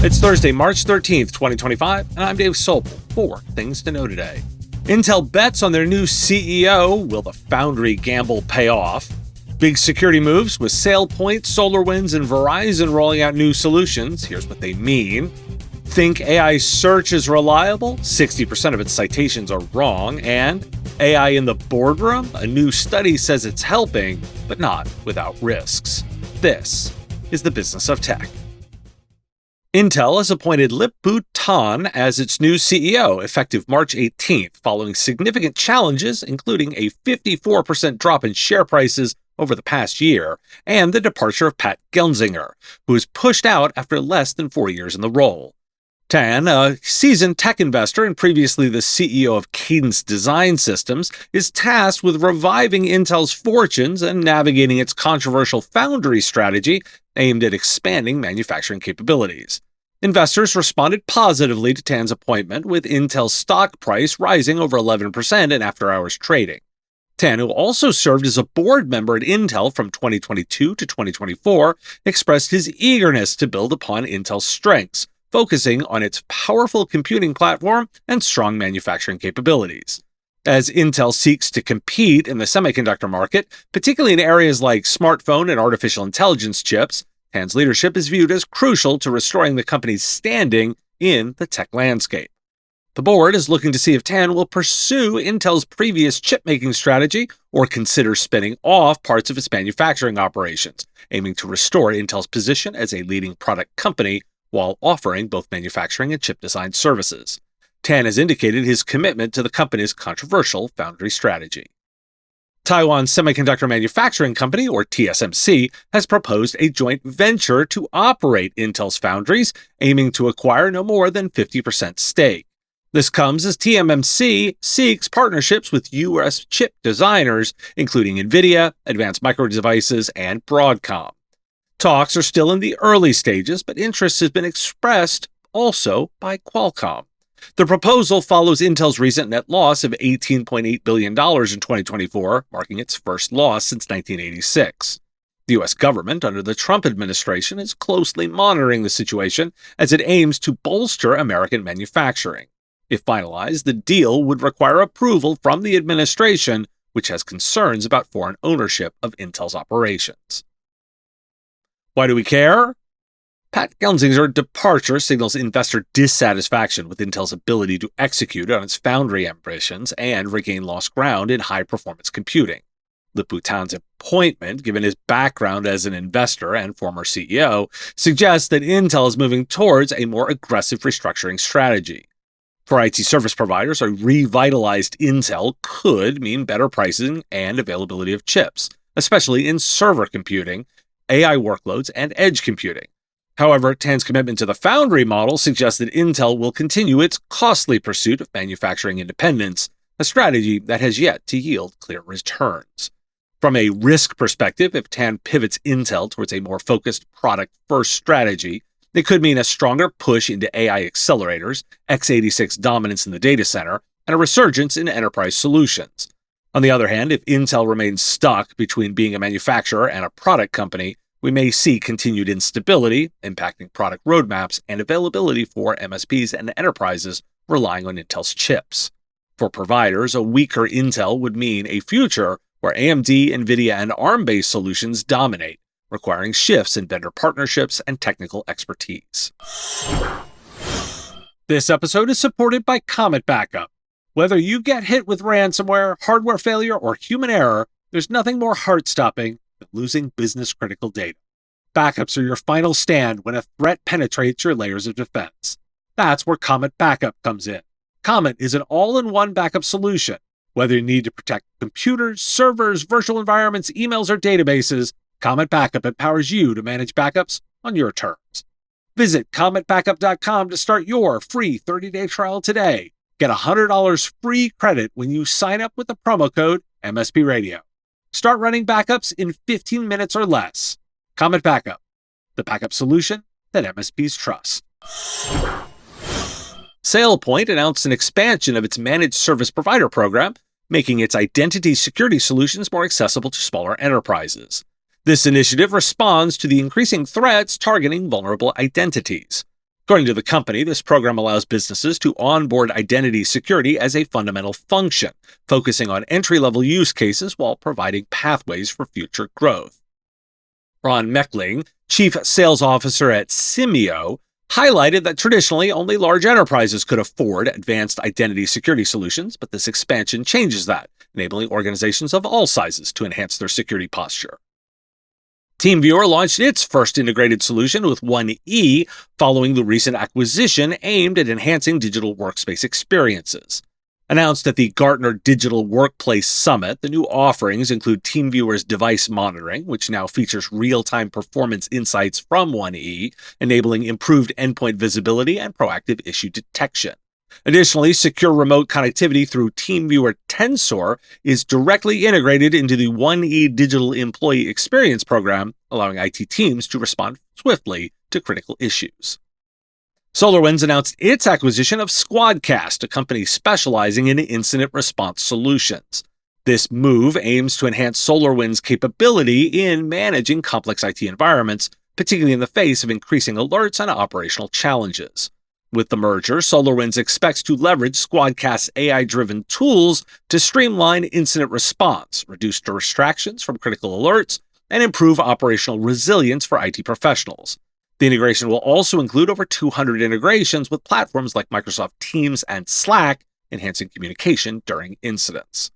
It's Thursday, March 13th, 2025, and I'm Dave Sobel. 4 things to know today. Intel bets on their new CEO. Will the Foundry gamble pay off? Big security moves with SailPoint, SolarWinds, and Verizon rolling out new solutions. Here's what they mean. Think AI search is reliable? 60% of its citations are wrong. And AI in the boardroom? A new study says it's helping, but not without risks. This is the business of tech. Intel has appointed Lip Butan as its new CEO, effective March 18th, following significant challenges, including a 54% drop in share prices over the past year, and the departure of Pat Gelsinger, who was pushed out after less than 4 years in the role. Tan, a seasoned tech investor and previously the CEO of Keynes Design Systems, is tasked with reviving Intel's fortunes and navigating its controversial Foundry strategy aimed at expanding manufacturing capabilities. Investors responded positively to Tan's appointment, with Intel's stock price rising over 11% in after-hours trading. Tan, who also served as a board member at Intel from 2022 to 2024, expressed his eagerness to build upon Intel's strengths, focusing on its powerful computing platform and strong manufacturing capabilities. As Intel seeks to compete in the semiconductor market, particularly in areas like smartphone and artificial intelligence chips, Tan's leadership is viewed as crucial to restoring the company's standing in the tech landscape. The board is looking to see if Tan will pursue Intel's previous chip-making strategy or consider spinning off parts of its manufacturing operations, aiming to restore Intel's position as a leading product company while offering both manufacturing and chip design services. Tan has indicated his commitment to the company's controversial Foundry strategy. Taiwan Semiconductor Manufacturing Company, or TSMC, has proposed a joint venture to operate Intel's foundries, aiming to acquire no more than 50% stake. This comes as TSMC seeks partnerships with U.S. chip designers, including NVIDIA, Advanced Micro Devices, and Broadcom. Talks are still in the early stages, but interest has been expressed also by Qualcomm. The proposal follows Intel's recent net loss of $18.8 billion in 2024, marking its first loss since 1986. The U.S. government, under the Trump administration, is closely monitoring the situation as it aims to bolster American manufacturing. If finalized, the deal would require approval from the administration, which has concerns about foreign ownership of Intel's operations. Why do we care? Pat Gelsinger's departure signals investor dissatisfaction with Intel's ability to execute on its Foundry ambitions and regain lost ground in high-performance computing. Lip Butan's appointment, given his background as an investor and former CEO, suggests that Intel is moving towards a more aggressive restructuring strategy. For IT service providers, a revitalized Intel could mean better pricing and availability of chips, especially in server computing, AI workloads, and edge computing. However, Tan's commitment to the Foundry model suggests that Intel will continue its costly pursuit of manufacturing independence, a strategy that has yet to yield clear returns. From a risk perspective, if Tan pivots Intel towards a more focused product-first strategy, it could mean a stronger push into AI accelerators, x86 dominance in the data center, and a resurgence in enterprise solutions. On the other hand, if Intel remains stuck between being a manufacturer and a product company, we may see continued instability, impacting product roadmaps and availability for MSPs and enterprises relying on Intel's chips. For providers, a weaker Intel would mean a future where AMD, NVIDIA, and ARM-based solutions dominate, requiring shifts in vendor partnerships and technical expertise. This episode is supported by Comet Backup. Whether you get hit with ransomware, hardware failure, or human error, there's nothing more heart-stopping than losing business-critical data. Backups are your final stand when a threat penetrates your layers of defense. That's where Comet Backup comes in. Comet is an all-in-one backup solution. Whether you need to protect computers, servers, virtual environments, emails, or databases, Comet Backup empowers you to manage backups on your terms. Visit cometbackup.com to start your free 30-day trial today. Get $100 free credit when you sign up with the promo code MSP Radio. Start running backups in 15 minutes or less. Comet Backup, the backup solution that MSPs trust. SailPoint announced an expansion of its managed service provider program, making its identity security solutions more accessible to smaller enterprises. This initiative responds to the increasing threats targeting vulnerable identities. According to the company, this program allows businesses to onboard identity security as a fundamental function, focusing on entry-level use cases while providing pathways for future growth. Ron Meckling, Chief Sales Officer at CEO, highlighted that traditionally only large enterprises could afford advanced identity security solutions, but this expansion changes that, enabling organizations of all sizes to enhance their security posture. TeamViewer launched its first integrated solution with 1E following the recent acquisition aimed at enhancing digital workspace experiences. Announced at the Gartner Digital Workplace Summit, the new offerings include TeamViewer's device monitoring, which now features real-time performance insights from 1E, enabling improved endpoint visibility and proactive issue detection. Additionally, secure remote connectivity through TeamViewer Tensor is directly integrated into the 1E Digital Employee Experience program, allowing IT teams to respond swiftly to critical issues. SolarWinds announced its acquisition of Squadcast, a company specializing in incident response solutions. This move aims to enhance SolarWinds' capability in managing complex IT environments, particularly in the face of increasing alerts and operational challenges. With the merger, SolarWinds expects to leverage Squadcast's AI-driven tools to streamline incident response, reduce distractions from critical alerts, and improve operational resilience for IT professionals. The integration will also include over 200 integrations with platforms like Microsoft Teams and Slack, enhancing communication during incidents.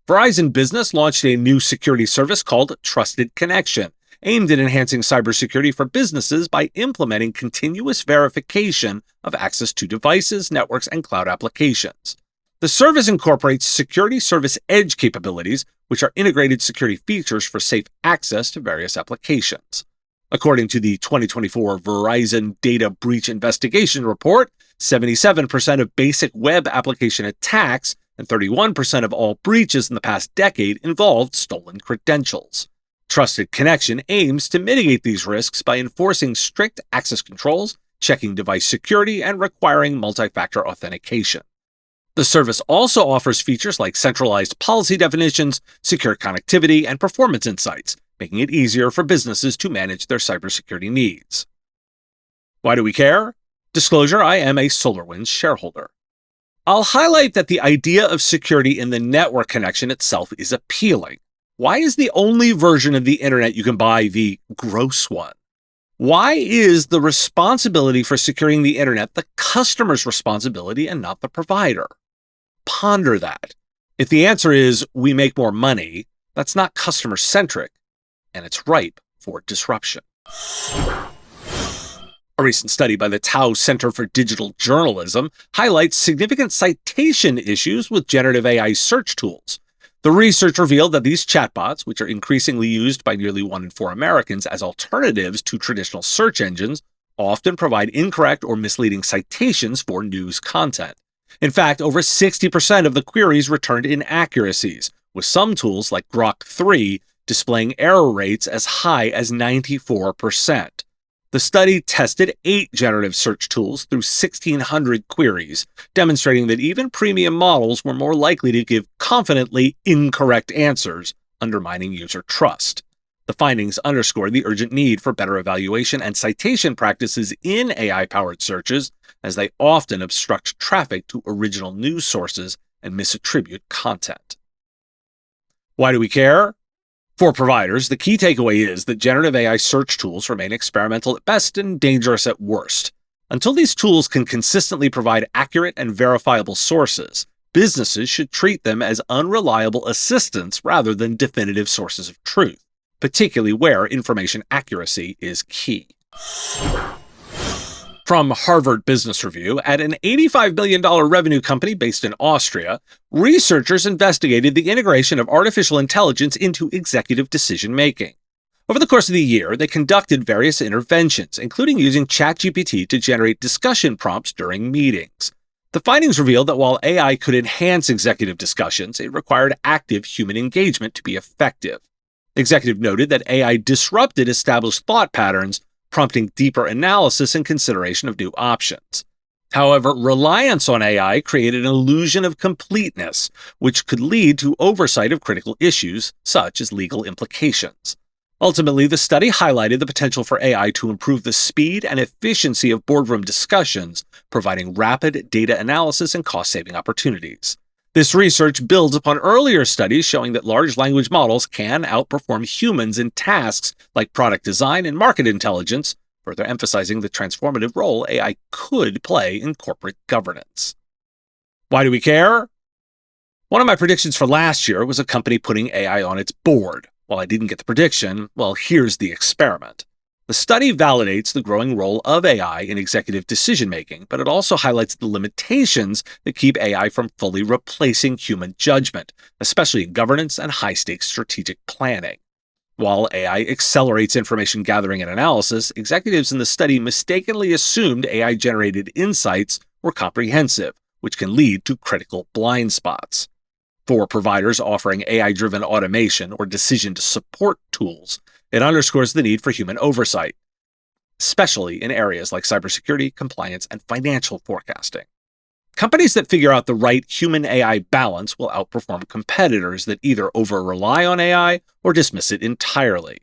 Verizon Business launched a new security service called Trusted Connection, aimed at enhancing cybersecurity for businesses by implementing continuous verification of access to devices, networks, and cloud applications. The service incorporates Security Service Edge capabilities, which are integrated security features for safe access to various applications. According to the 2024 Verizon Data Breach Investigation Report, 77% of basic web application attacks and 31% of all breaches in the past decade involved stolen credentials. Trusted Connection aims to mitigate these risks by enforcing strict access controls, checking device security, and requiring multi-factor authentication. The service also offers features like centralized policy definitions, secure connectivity, and performance insights, making it easier for businesses to manage their cybersecurity needs. Why do we care? Disclosure: I am a SolarWinds shareholder. I'll highlight that the idea of security in the network connection itself is appealing. Why is the only version of the internet you can buy the gross one? Why is the responsibility for securing the internet the customer's responsibility and not the provider? Ponder that. If the answer is we make more money, that's not customer-centric, and it's ripe for disruption. A recent study by the Tao Center for Digital Journalism highlights significant citation issues with generative AI search tools. The research revealed that these chatbots, which are increasingly used by nearly 1 in 4 Americans as alternatives to traditional search engines, often provide incorrect or misleading citations for news content. In fact, over 60% of the queries returned inaccuracies, with some tools like Grok 3 displaying error rates as high as 94%. The study tested 8 generative search tools through 1,600 queries, demonstrating that even premium models were more likely to give confidently incorrect answers, undermining user trust. The findings underscore the urgent need for better evaluation and citation practices in AI-powered searches, as they often obstruct traffic to original news sources and misattribute content. Why do we care? For providers, the key takeaway is that generative AI search tools remain experimental at best and dangerous at worst. Until these tools can consistently provide accurate and verifiable sources, businesses should treat them as unreliable assistants rather than definitive sources of truth, particularly where information accuracy is key. From Harvard Business Review, at an $85 billion revenue company based in Austria, researchers investigated the integration of artificial intelligence into executive decision-making. Over the course of the year, they conducted various interventions, including using ChatGPT to generate discussion prompts during meetings. The findings revealed that while AI could enhance executive discussions, it required active human engagement to be effective. The executive noted that AI disrupted established thought patterns, prompting deeper analysis and consideration of new options. However, reliance on AI created an illusion of completeness, which could lead to oversight of critical issues, such as legal implications. Ultimately, the study highlighted the potential for AI to improve the speed and efficiency of boardroom discussions, providing rapid data analysis and cost-saving opportunities. This research builds upon earlier studies showing that large language models can outperform humans in tasks like product design and market intelligence, further emphasizing the transformative role AI could play in corporate governance. Why do we care? One of my predictions for last year was a company putting AI on its board. While I didn't get the prediction, well, here's the experiment. The study validates the growing role of AI in executive decision-making, but it also highlights the limitations that keep AI from fully replacing human judgment, especially in governance and high-stakes strategic planning. While AI accelerates information gathering and analysis, executives in the study mistakenly assumed AI-generated insights were comprehensive, which can lead to critical blind spots. For providers offering AI-driven automation or decision-to-support tools, it underscores the need for human oversight, especially in areas like cybersecurity, compliance, and financial forecasting. Companies that figure out the right human-AI balance will outperform competitors that either over-rely on AI or dismiss it entirely.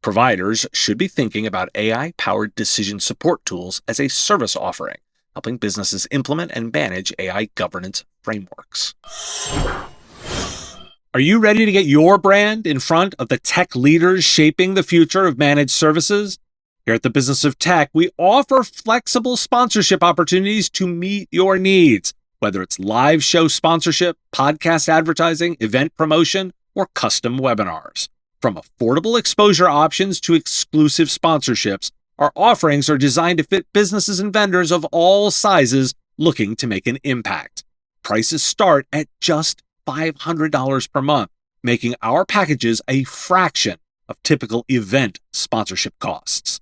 Providers should be thinking about AI-powered decision support tools as a service offering, helping businesses implement and manage AI governance frameworks. Are you ready to get your brand in front of the tech leaders shaping the future of managed services? Here at the Business of Tech, we offer flexible sponsorship opportunities to meet your needs, whether it's live show sponsorship, podcast advertising, event promotion, or custom webinars. From affordable exposure options to exclusive sponsorships, our offerings are designed to fit businesses and vendors of all sizes looking to make an impact. Prices start at just $500 per month, making our packages a fraction of typical event sponsorship costs.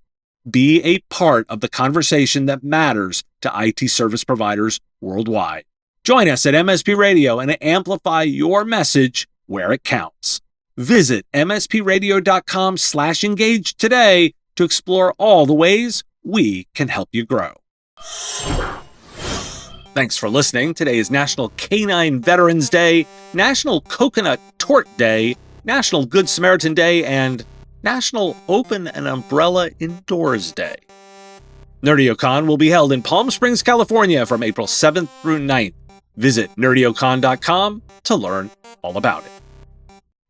Be a part of the conversation that matters to IT service providers worldwide. Join us at MSP Radio and amplify your message where it counts. Visit mspradio.com/engage today to explore all the ways we can help you grow. Thanks for listening. Today is National Canine Veterans Day, National Coconut Tort Day, National Good Samaritan Day, and National Open an Umbrella Indoors Day. NerdioCon will be held in Palm Springs, California from April 7th through 9th. Visit nerdiocon.com to learn all about it.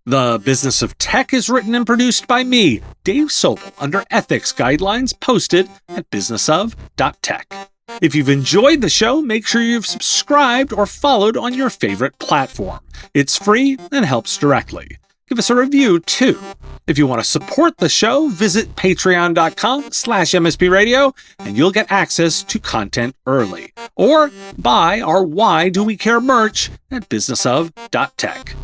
The Business of Tech is written and produced by me, Dave Sobel, under ethics guidelines posted at businessof.tech. If you've enjoyed the show, make sure you've subscribed or followed on your favorite platform. It's free and helps directly. Give us a review, too. If you want to support the show, visit patreon.com/mspradio, and you'll get access to content early. Or buy our Why Do We Care merch at businessof.tech.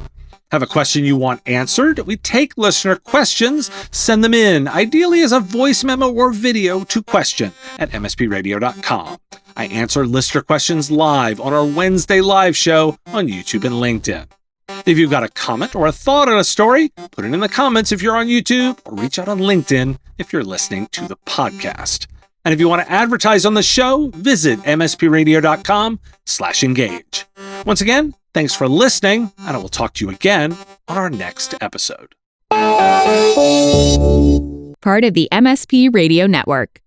Have a question you want answered? We take listener questions, send them in, ideally as a voice memo or video to question@mspradio.com. I answer listener questions live on our Wednesday live show on YouTube and LinkedIn. If you've got a comment or a thought on a story, put it in the comments if you're on YouTube, or reach out on LinkedIn if you're listening to the podcast. And if you want to advertise on the show, visit mspradio.com/engage. Once again, thanks for listening, and I will talk to you again on our next episode. Part of the MSP Radio Network.